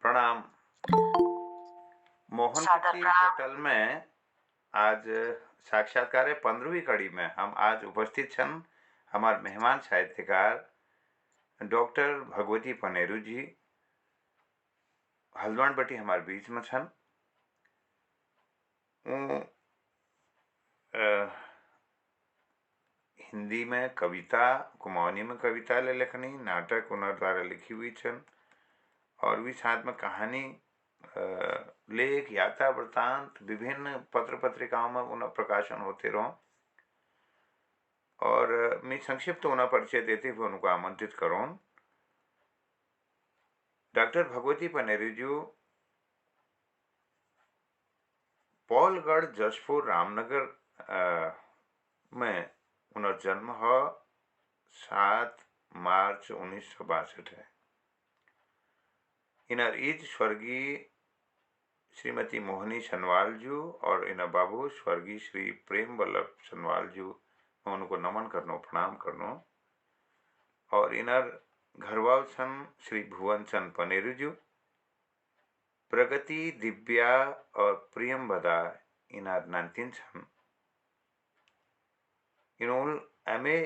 प्रणाम। मोहन सादर पट्टी प्रणाम। होटल में आज साक्षात्कार 15वीं कड़ी में हम आज उपस्थित छन हमार मेहमान साहित्यकार डॉक्टर भगवती पनेरू जी हल्द्वानी बटी हमार बीच में छन। हिंदी में कविता, कुमाऊनी में कविता ले लिखनी, नाटक उनर द्वारा लिखी हुई छन और भी साथ में कहानी, लेख, यात्रा वृत्तांत विभिन्न पत्र पत्रिकाओं में उन्हें प्रकाशन होते रहो। और मैं संक्षिप्त उन्हें परिचय देते हुए उनको आमंत्रित करूं। डॉक्टर भगवती पनेरू जी पौलगढ़ जसपुर रामनगर में उनका जन्म हो 7 मार्च 1962 है। इनर ईज स्वर्गीय श्रीमती मोहनी सनवाल जू और इन बाबू स्वर्गीय श्री प्रेम वल्लभ सनवाल जू, मैं उनको नमन करनो, प्रणाम करनो। और इनर घरवाल सन श्री भुवन चंद पनेरू जू, प्रगति, दिव्या और प्रियम बदा इनर नानतीन सन। इन्होंने एमए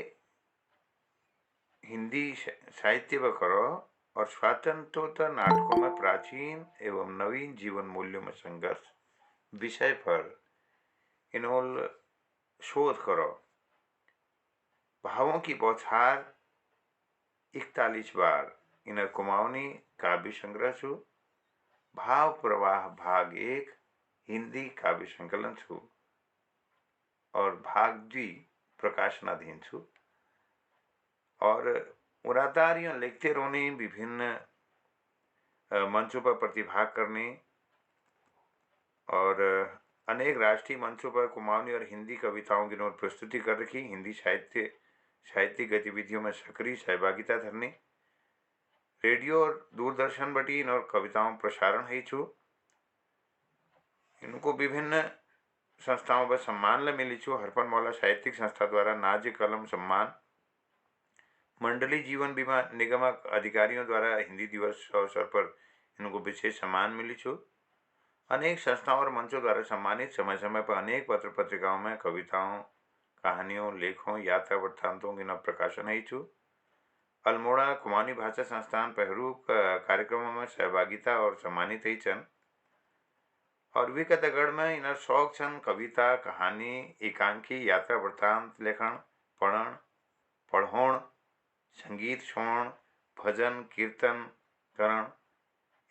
हिंदी साहित्य व करो और स्वतंत्रता नाटकों में प्राचीन एवं नवीन जीवन मूल्यों में संघर्ष विषय पर इन्होंने शोध करो। भावों की बौछार 41 बार इन कुमाऊनी काव्य संग्रह छु, भाव प्रवाह भाग 1 हिंदी काव्य संकलन छु और भाग 2 प्रकाशनाधीन छु। और उरातारियों लिखते रोने, विभिन्न मंचों पर प्रतिभाग करने और अनेक राष्ट्रीय मंचों पर कुमाऊनी और हिंदी कविताओं की प्रस्तुति कर रखी। हिंदी साहित्यिक गतिविधियों में सक्रिय सहभागिता धरने, रेडियो और दूरदर्शन बटी इन और कविताओं प्रसारण है छु। इनको विभिन्न संस्थाओं पर सम्मान ले मिली छु। हरपन मौला साहित्यिक संस्था द्वारा नाज कलम सम्मान, मंडली जीवन बीमा निगम अधिकारियों द्वारा हिंदी दिवस अवसर पर इनको विशेष सम्मान मिली छु। अनेक संस्थाओं और मंचों द्वारा सम्मानित, समय समय पर अनेक पत्र पत्रिकाओं में कविताओं, कहानियों, लेखों, यात्रा वृत्तांतों की प्रकाशन है छु। अल्मोड़ा कुमाऊनी भाषा संस्थान पहरू कार्यक्रमों में सहभागिता और सम्मानित ही छन। और विकतगढ़ में इन शौक छन कविता, कहानी, एकांकी, यात्रा वृत्तांत लेखन, पढ़ोण, संगीत सुण, भजन कीर्तन करण,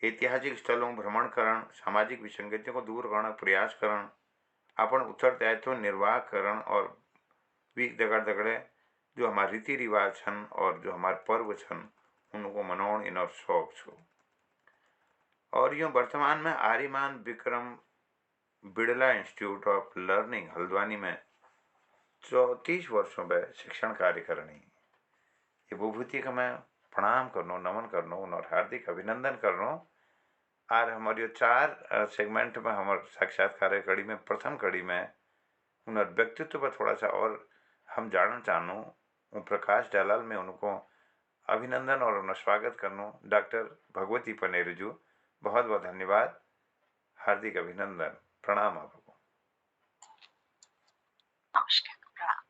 ऐतिहासिक स्थलों भ्रमण करण, सामाजिक विसंगतियों को दूर करने प्रयास करण, अपन उत्तरदायित्व निर्वाह करण और वीक दगड़े जो हमारे रीति रिवाज छन और जो हमारे पर्व छन उनको मनाउण इन और शौक छो। और यूँ वर्तमान में Aryaman Vikram Birla institute of learning Haldwani में 34 वर्षों में शिक्षण कार्य करनी। ये विभूति का मैं प्रणाम करनो, नमन करनो और हार्दिक अभिनंदन करनो। और हमारे 4 सेगमेंट में हमारे साक्षात्कार कड़ी में प्रथम कड़ी में उन व्यक्तित्व पर थोड़ा सा और हम जानना चाहूँ प्रकाश डालाल में उनको अभिनंदन और उन्हें स्वागत करनो। डॉक्टर भगवती पनेरू जी बहुत बहुत धन्यवाद, हार्दिक अभिनंदन, प्रणाम आपको। नमस्कार, प्रणाम।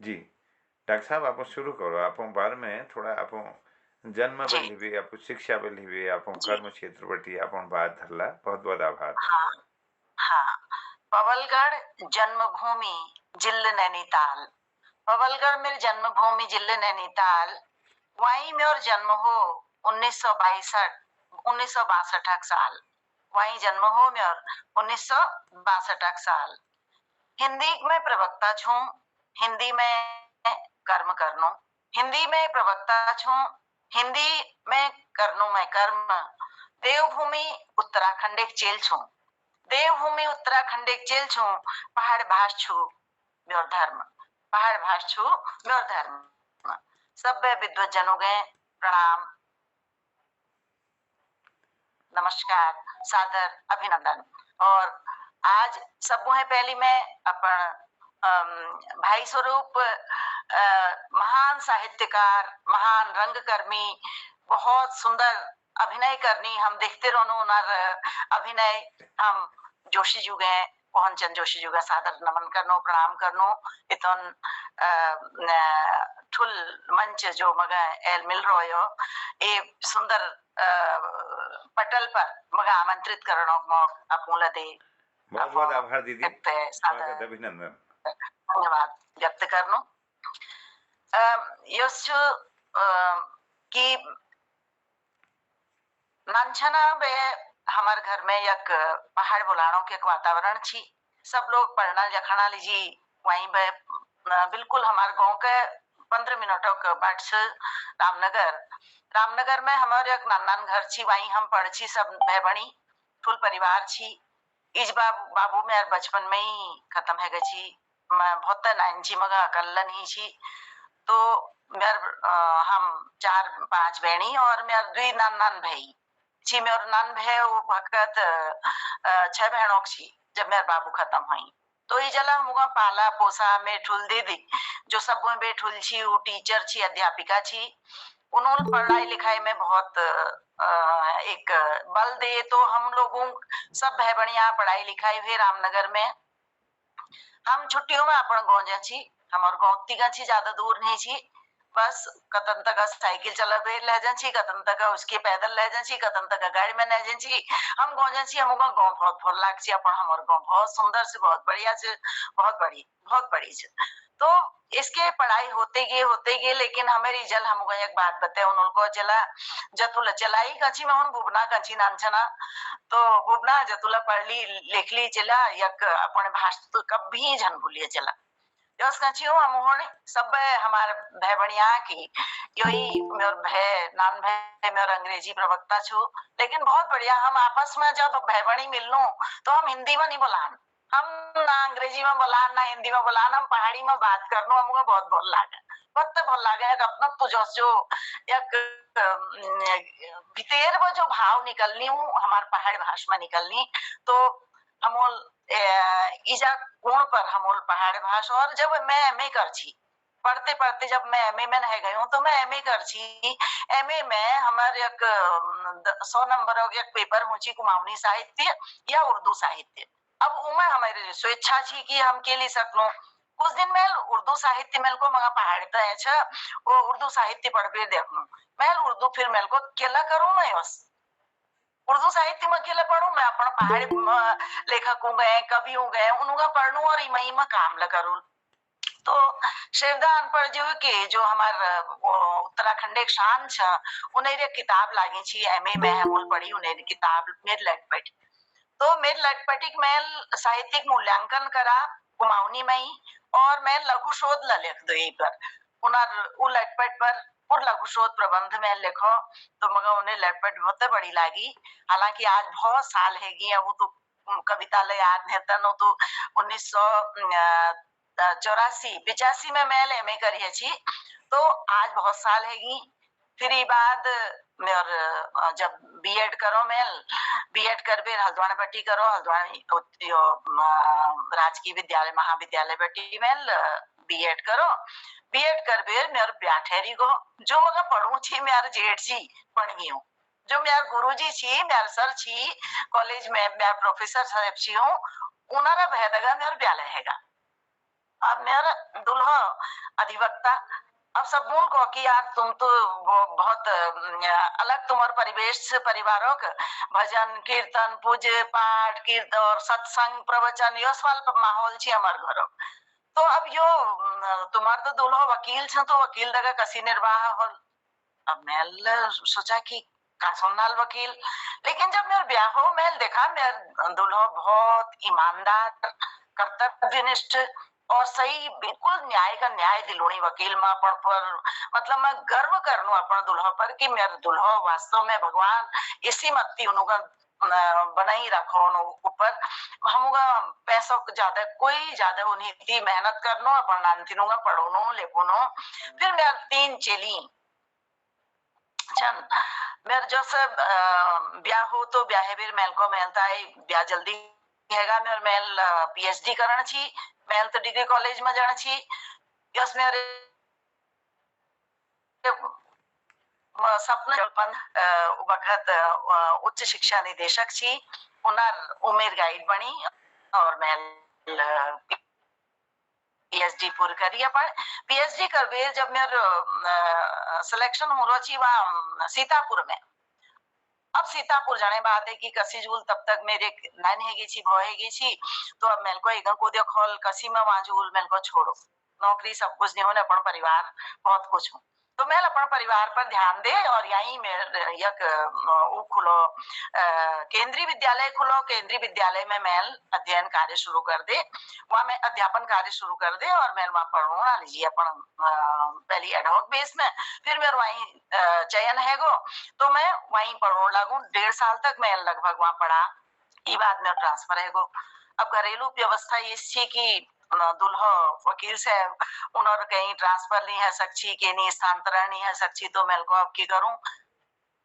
जी डॉक्टर साहब आप शुरू करो। आप बारे में थोड़ा आप जन्म बल्ली भी, आप शिक्षा बल्ली भी, आप कर्म क्षेत्र बटी आप बात धरला, बहुत बहुत आभार। हाँ हाँ, पवलगढ़ जन्मभूमि जिले नैनीताल। पवलगढ़ मेरी जन्मभूमि जिले नैनीताल। वहीं में और जन्म हो 1962 साल। वहीं जन्म हो में और 1962 साल। हिंदी में प्रवक्ता छूं, हिंदी में कर्म करनो, हिंदी में प्रवक्ता छूं, हिंदी में करनो मैं कर्म। देवभूमि उत्तराखंड एक जेल छूं, देवभूमि उत्तराखंड एक जेल छूं। पहाड़ भाष छू म्योर धर्म, पहाड़ भाष छू म्योर धर्म। सब विद्वजनों गए प्रणाम, नमस्कार, सादर अभिनंदन। और आज सबू है पहली में अपन भाई स्वरूप महान साहित्यकार, महान रंगकर्मी, बहुत सुंदर अभिनय करनी हम देखते रहनो उनार अभिनय हम जोशी जी गए मोहनचंद जोशी जी का सादर नमन करनो प्रणाम करनो इतन ठुल मंच जो मगा एल मिल रहो यो ए सुंदर पटल पर मगा आमंत्रित करनो मौक अपूला दे बहुत बहुत आभार दीदी, स्वागत अभिनंदन, धन्यवाद व्यक्त करनो यश कि नानछना बे हमार घर में एक पहाड़ बोलानो के एक वातावरण छी सब लोग पढ़ना लिखना लीजी वहीं बे बिल्कुल हमारे गांव के 15 मिनटों के बाट से रामनगर में हमारे एक नान घर छी वहीं हम पढ़ छी सब भाई बहनी फुल परिवार छी इस बाबू मेरे बचपन में ही खत्म है गई छी मैं बहुत नाइन मगा कल्लन ही छी तो मेरे हम 4-5 बहनी और मेरे 2 नान भाई छी मेरे नान भाई वो वक्त 6 बहनों छी जब मेरे बाबू खत्म हुई तो ये जला मुगा पाला पोसा में ठुल दीदी जो सब बेठुल छी वो टीचर छी अध्यापिका छी उन्होंने पढ़ाई लिखाई में बहुत एक बल दे तो हम लोगों सब भाई बहनिया पढ़ाई लिखाई हुई रामनगर में हम छुट्टियों में अपन गाँव जा छी हमारे गाँव तिगा छी ज्यादा दूर नहीं छी बस कतन तक साइकिल चला ले जा छी कतन तक उसके पैदल ले जा छी कतन तक गाड़ी में ले जा छी हम गाँव जा छी हम गाँव बहुत भल लाग छी अपन हमारे गाँव बहुत सुंदर से बहुत बढ़िया से बहुत बड़ी से तो इसके पढ़ाई होते गए लेकिन हमारी जल हम एक बात बताए उनको चला जतुला चलाई कची में हम बुबना कची नानचना तो बुबना जतुला पढ़ ली लिख ली चला यक अपने भाषा तो कभी जन भूलिए चला यस कची हूँ हम सब हमारे भाई बनिया की यही मेरे भाई नान भाई मेरे अंग्रेजी प्रवक्ता छु लेकिन बहुत बढ़िया हम आपस में जब भाई बनी मिलनू तो हम हिंदी में नहीं बोलान हम ना अंग्रेजी में बोलान ना हिंदी में बोलान हम पहाड़ी में बात करनो हमको बहुत भल लागे एक अपना तुझो जो एक भीतर वो जो भाव निकलनी हूँ हमारे पहाड़ी भाषा में निकलनी तो हमोल इजा कोण पर हमोल पहाड़ भाषा और जब मैं एमए कर छी पढ़ते पढ़ते जब मैं एमए में रह गई हूँ तो मैं एमए कर छी एमए में हमारे एक 100 नंबर हो एक पेपर हो छी कुमाऊनी साहित्य या उर्दू साहित्य अब उमें हमारे स्वेच्छा छी कि हम के लिए सकूं कुछ दिन में उर्दू साहित्य मेल को मगा पहाड़ता है वो उर्दू साहित्य पढ़ के देखूं मैं उर्दू फिर मेल को केला करूं मैं बस उर्दू साहित्य में अकेले पढ़ू मैं अपन पहाड़ी लेखकों गए कवियों गए उनका पढ़ू और इमई में काम ल करूँ तो शिवदान पर जो हमारे उत्तराखंड एक शान छ उन्हें रे किताब लागी छी एमए में हमूल पढ़ी उन्हें किताब मेरे लटपट तो मेरे लटपटिक में साहित्यिक मूल्यांकन करा कुमाऊनी में ही और मैं लघु शोध ल लिख दो पर उन लटपट पर और लघु शोध प्रबंध में लिखो तो मगर उन्हें लटपट बहुत बड़ी लगी हालांकि आज बहुत साल है गई वो तो कविता ले याद है तनो तो 1984-85 में मैं एमए करी छी तो आज बहुत साल है गई फिर बाद मेर जब बीएड करो मैं बीएड कर बेर हल्द्वानी बट्टी करो हल्द्वानी राजकीय विद्यालय महाविद्यालय बट्टी में बीएड करो बीएड कर बेर मेरे ब्याठेरी को जो मगा पढ़ू छी मेरे जेठ जी पढ़ गई हूँ जो मेरे गुरुजी छी मेरे सर छी कॉलेज में मेरे प्रोफेसर साहब छी हूँ उनारा भेदगा मेरे ब्याले हैगा अब मेरा दुल्हा अधिवक्ता अब सब बोल को कि यार तुम तो बहुत अलग तुम्हारे परिवेश से परिवारों का भजन कीर्तन पूजे पाठ कीर्तन और सत्संग प्रवचन यो सवाल माहौल छी हमारे घरों तो अब यो तुम्हारे तो दुल्हा वकील छ तो वकील दगा कसी निर्वाह हो अब मैं सोचा कि का सुननाल वकील लेकिन जब मेरे ब्याह हो मैं देखा मेरे दुल्हा बहुत ईमानदार कर्तव्यनिष्ठ और सही बिल्कुल न्याय का न्याय दिलोनी वकील में अपन पर मतलब मैं गर्व करनू अपन दुल्हा पर कि मेरे दुल्हा वास्तव में भगवान इसी मत्ती उनका बनाई रखो ऊपर हमगा पैसों ज्यादा कोई ज्यादा उन्हीं थी मेहनत करनो अपन नानतीनों का पढ़ोनो लेपोनो फिर मेरे 3 चेली चन मेरे जो सब ब्याह हो तो ब्याह बेर मेल को मिलता है ब्याह जल्दी हैगा मेर मेल पीएचडी करण छी, मेल तो डिग्री कॉलेज में जण छी। यस मेरे सपना जल्पन वक्त उच्च शिक्षा निदेशक छी, उनर उमेर गाइड बनी और मैं पीएचडी पूरी करी अपन। पीएचडी करबे जब मेरे सिलेक्शन हो रहा छी वहाँ सीतापुर में। अब सीतापुर जाने बात है कि कसी जूल तब तक मेरे नान हैगी छी, भौ हैगी छी, तो अब मेरे को एक को दियो खोल कसी में वहाँ जूल मेरे को छोड़ो, नौकरी सब कुछ नहीं होने, अपन परिवार बहुत कुछ हूँ, तो मैं अपन परिवार पर ध्यान दे और यहीं मेरे यक वो खुलो केंद्रीय विद्यालय खुलो। केंद्रीय विद्यालय में मैं अध्ययन कार्य शुरू कर दे, वहाँ मैं अध्यापन कार्य शुरू कर दे और मैं वहाँ पढ़ना लीजिए अपन पहली एडहॉक बेस में। फिर मेरे वहीं चयन है गो, तो मैं वहीं पढ़ने लगू। 1.5 साल तक मैं लगभग वहाँ पढ़ा। ई बाद में ट्रांसफर है गो। अब घरेलू व्यवस्था ये थी कि दुल्हो वकील से उन्होंने कहीं ट्रांसफर नहीं है सकती, के नहीं स्थानांतरण नहीं है सकती, तो मैं को अब की करूं।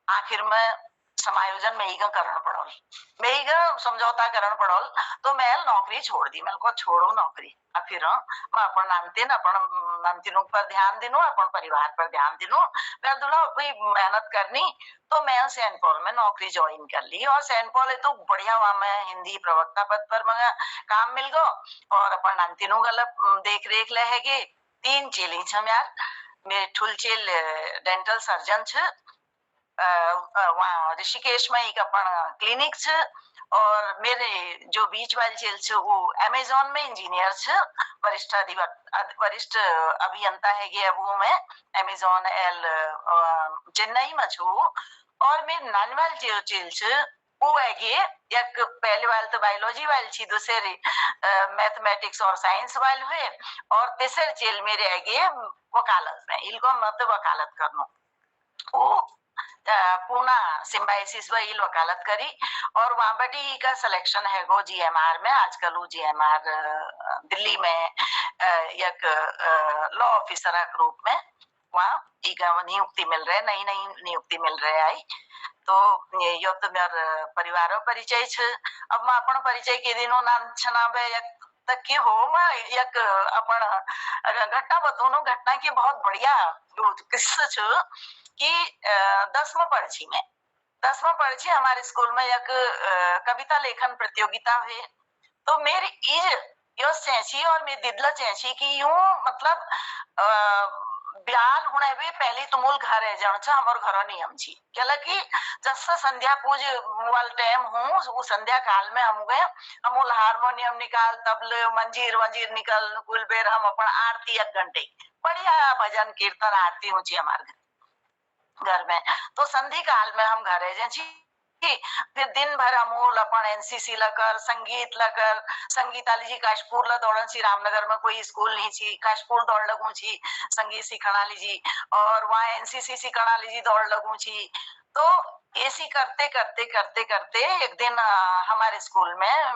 आखिर में समायोजन में ही करण पड़ोल, मैं ही समझौता करण पड़ोल, तो मैं नौकरी छोड़ दी। मैं को छोड़ो नौकरी, अब फिर मैं अपन नामतीनों पर ध्यान दिनू, अपन परिवार पर ध्यान दिनू। मैं दुल्हा भाई मेहनत करनी, तो मैं सेंट पॉल में नौकरी ज्वाइन कर ली। और सेंट पॉल है तो बढ़िया, वहां मैं हिंदी प्रवक्ता पद पर मैं काम मिल गो और अपन नामतीनों गलत देख रेख लहेगे। 3 चेली छम यार, मेरे ठुल चेल डेंटल सर्जन छ, वहाँ ऋषिकेश में एक अपन क्लिनिक छ, और मेरे जो बीच वाली चेल छ वो अमेजोन में इंजीनियर छ, वरिष्ठ अभियंता है ये। वो मैं अमेजोन एल चेन्नई में छु। और मेरे नानी वाली जो चेल छ वो है ये एक पहले वाले तो बायोलॉजी वाली छी, दूसरे मैथमेटिक्स और साइंस वाले हुए, और तीसरे चेल मेरे है ये वकालत में। इनको मत वकालत करनो, वो पूना सिम्बाइसिस वही वकालत करी और वहां बटी का सिलेक्शन है गो जीएमआर में। आजकल वो जीएमआर दिल्ली में एक लॉ ऑफिसर के रूप में वहाँ नियुक्ति मिल रहे, नई नई नियुक्ति मिल रहे आई। तो यो तो मेर परिवार परिचय छ। अब मैं अपन परिचय के दिनों नाम छनाबे एक तक की हो, मैं एक अपन घटना बताऊं। घटना की बहुत बढ़िया किस्सा छ कि 10वां पढ़ी मैं, 10वां पढ़ी हमारे स्कूल में एक कविता लेखन प्रतियोगिता हुई। तो मेरी इज यो चैची और मेरी दिदला चैची की यूं मतलब ब्याल हुने भी पहली तुमुल घर है जन छ हमर घर नियम छी, हालांकि जैसा संध्या पूज वाल टाइम हूँ वो संध्या काल में हम गए, हम हारमोनियम निकाल, तबले मंजीर वंजीर निकाल, कुल बेर हम अपन आरती 1 घंटे बढ़िया भजन कीर्तन आरती ऊंची हमारे घर में। तो संधि काल में हम घरे जी, फिर दिन भर अमूल अपन एनसीसी लकर, संगीत लकर, संगीत आली जी काशपुर ला दौड़न सी, रामनगर में कोई स्कूल नहीं छी, काशपुर दौड़ लगू छी संगीत सीखना लीजी, और वहाँ एनसीसी सीखना लीजी दौड़ लगू छी। तो ऐसी करते करते करते करते एक दिन हमारे स्कूल में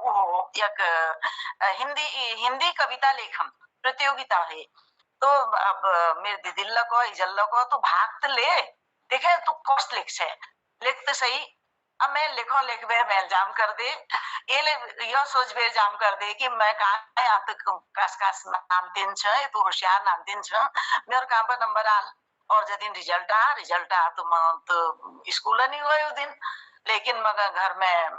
वो एक हिंदी हिंदी कविता लेखन प्रतियोगिता है। तो अब मेरे दीदी को इजल को तो भाग तो ले, देखे तू कौस लिख से लिख तो सही। अब मैं लिखो लिख बे मैं इल्जाम कर दे, ये ले यो सोच बे इल्जाम कर दे कि मैं कहाँ यहाँ तक कास कास नाम तीन छ, तू होशियार नाम तीन छ, मेरे काम पर नंबर आल। और जब दिन रिजल्ट आ तो मैं तो स्कूल नहीं हुआ उस दिन, लेकिन मगर घर में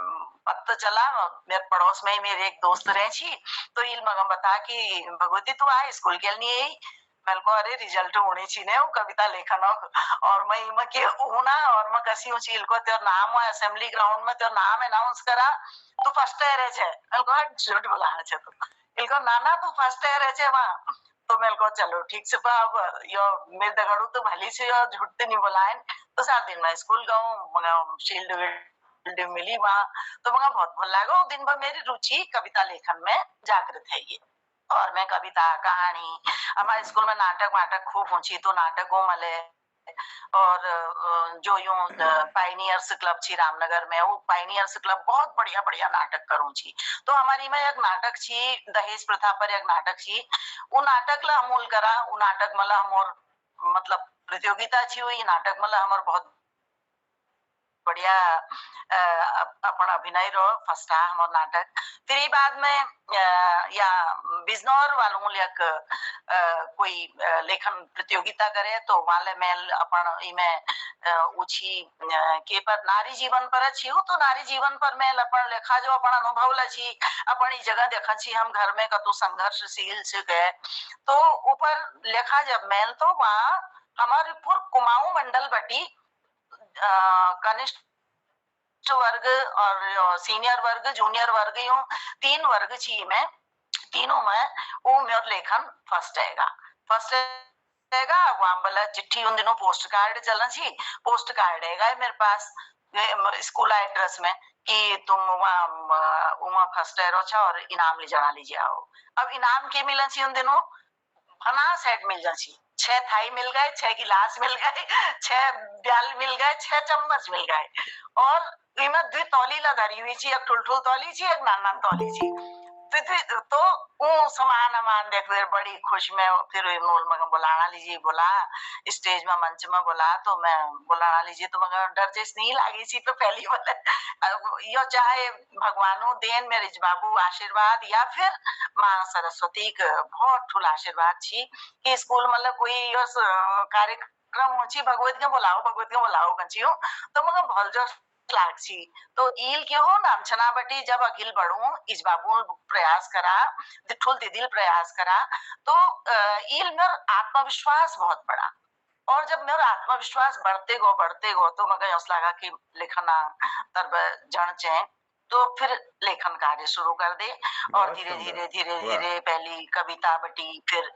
पता चला मेरे पड़ोस में ही मेरे एक दोस्त रहे छी, तो इल मगम बता कि भगवती तू आ स्कूल के लिए आई। मैं को अरे रिजल्ट होनी चाहिए वो कविता लेखन, और मैं इमा के होना और मैं कसी ऊंची इल को तेरा नाम है असेंबली ग्राउंड में तेरा नाम अनाउंस करा, तू फर्स्ट है रहे छे। मैं को हट झूठ बोलाना छे तू, इल को नाना तू फर्स्ट है रहे छे वहां। तो मैं को चलो ठीक से अब यो मेरे दगड़ू तो भली से यो झूठ तो नहीं बोलाए। तो 7 दिन मैं स्कूल गऊं, मगर शील्ड मिली वहां, तो मगर बहुत भल लगा। दिन भर मेरी रुचि कविता लेखन में जागृत है ये। और मैं कविता कहानी, हमारे स्कूल में नाटक वाटक खूब ऊंची, तो नाटकों मले। और जो यूं पाइनियर्स क्लब छी रामनगर में, वो पाइनियर्स क्लब बहुत बढ़िया बढ़िया नाटक करूं छी। तो हमारी में एक नाटक छी दहेज प्रथा पर, एक नाटक छी, वो नाटक ला अमूल करा। वो नाटक मला हम और मतलब प्रतियोगिता छी हुई नाटक मला हमार बहुत बढ़िया अपन अभिनय रो फर्स्ट हमर नाटक। फिर ई बाद में या बिजनौर वालों लक कोई लेखन प्रतियोगिता करे तो वाले मेल अपन इमें उछी के पर नारी जीवन पर छी तो नारी जीवन पर मेल अपन लेखा जो अपन अनुभव लछी अपन ई जगह देखा छी हम घर में कतु संघर्षशील से गए तो ऊपर लेखा जब मेल तो वहाँ हमारे पूर्व कुमाऊं मंडल बटी कनिष्ठ वर्ग और सीनियर वर्ग जूनियर वर्ग यूं 3 वर्ग छी में तीनों में वो मेरा लेखन फर्स्ट आएगा। फर्स्ट आएगा वहां बोला चिट्ठी उन दिनों पोस्ट कार्ड चलना छी पोस्ट कार्ड आएगा मेरे पास स्कूल एड्रेस में कि तुम वहाँ फर्स्ट आए अच्छा और इनाम ले जाना लीजिए आओ। अब इनाम के मिलन छी उन दिनों फना सेट मिल जाती 6 थाई मिल गए 6 गिलास मिल गए 6 ब्याल मिल गए 6 चम्मच मिल गए और कीमत 2 तौली ला धरी हुई थी एक ठुलठुल तौली थी एक नान तौली थी तो वो सामान अमान देख फिर बड़ी खुश में फिर मोल मगर बुलाना लीजिए बोला स्टेज में मंच में बोला तो मैं बुलाना लीजिए तो मगर डर जैस नहीं लगी थी तो पहली बार यो चाहे भगवानो देन मेरे बाबू आशीर्वाद या फिर माँ सरस्वती का बहुत ठुल आशीर्वाद छी कि स्कूल मतलब कोई कार्यक्रम हो छी भगवत के बोलाओ कंचियो तो मगर भल जो लागसी तो ईल के हो नाम छना बटी जब अखिल बढ़ू इस बाबू प्रयास करा दिठुल दिदिल प्रयास करा तो ईल मेरा आत्मविश्वास बहुत बड़ा और जब मेरा आत्मविश्वास बढ़ते गो तो मगर यस लगा कि लिखना तब जन चे तो फिर लेखन कार्य शुरू कर दे और धीरे पहली कविता बटी फिर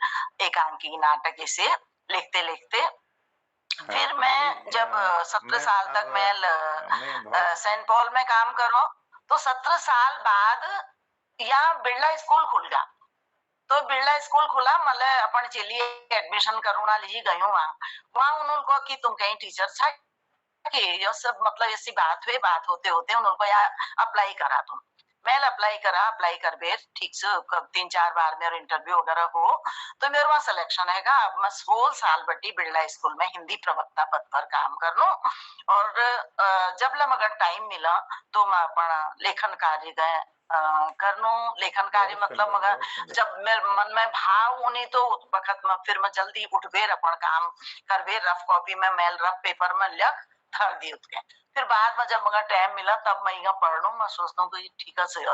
एकांकी नाटक ऐसे लिखते लिखते फिर मैं जब 17 साल तक मैं सेंट पॉल में काम करो तो 17 साल बाद यहाँ बिरला स्कूल खुल गया तो बिरला स्कूल खुला मतलब अपन चलिए एडमिशन करूना लीजिए गई वहाँ उन्होंने कहा कि तुम कहीं टीचर था कि ये सब मतलब ऐसी बात होते उनको यहाँ अप्लाई करा तुम मैं अप्लाई कर बेर ठीक से 3-4 बार मेरा इंटरव्यू वगैरह हो तो मेरे वहाँ सिलेक्शन है अब मैं 16 साल बटी बिरला स्कूल में हिंदी प्रवक्ता पद पर काम कर लूं और जब लम अगर टाइम मिला तो मैं अपना लेखन कार्य गए करनो लेखन कार्य मतलब मगर जब मेरे मन में भाव उन्हीं तो वक्त में फिर मैं जल्दी उठ बेर अपन काम कर बेर रफ कॉपी में मेल रफ पेपर में लिख धर दी उसके फिर बाद में जब मगर टाइम मिला तब मैं यहाँ पढ़ लूं मैं सोचता हूँ कि ठीक है सही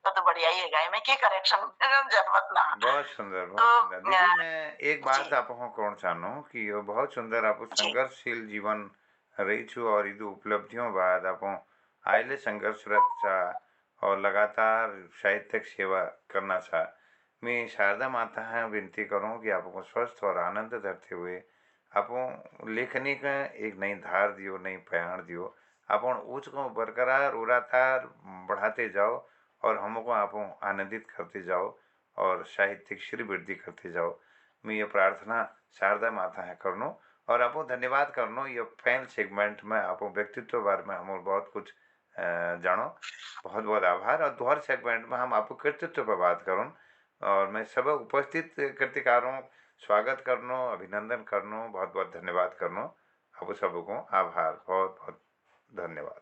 तो बढ़िया ही है मैं के करेक्शन जरूरत ना बहुत सुंदर दीदी मैं एक बात आप कौन चाहूँ कि ये बहुत सुंदर आप संघर्षशील जीवन रही छू और इदु उपलब्धियों बाद आप आयले संघर्षरत चा और लगातार साहित्यिक सेवा करना चा मैं शारदा माता है विनती करूँ कि आपको स्वस्थ और आनंद धरते हुए आप लेखनी का एक नई धार दियो नई पयाण दियो आप उच्च को बरकरार उड़ातार बढ़ाते जाओ और हमको आप आनंदित करते जाओ और साहित्यिक श्री वृद्धि करते जाओ मैं ये प्रार्थना शारदा माता है करनो और आपको धन्यवाद करनो ये पहल सेगमेंट में आप व्यक्तित्व बारे में हम बहुत कुछ जानो बहुत बहुत आभार और दोहर सेगमेंट में हम आपको कृतित्व पर बात करूँ और मैं सब उपस्थित कृतिकारों स्वागत करनो अभिनंदन करनो बहुत बहुत धन्यवाद करनो आप सबको आभार बहुत बहुत धन्यवाद।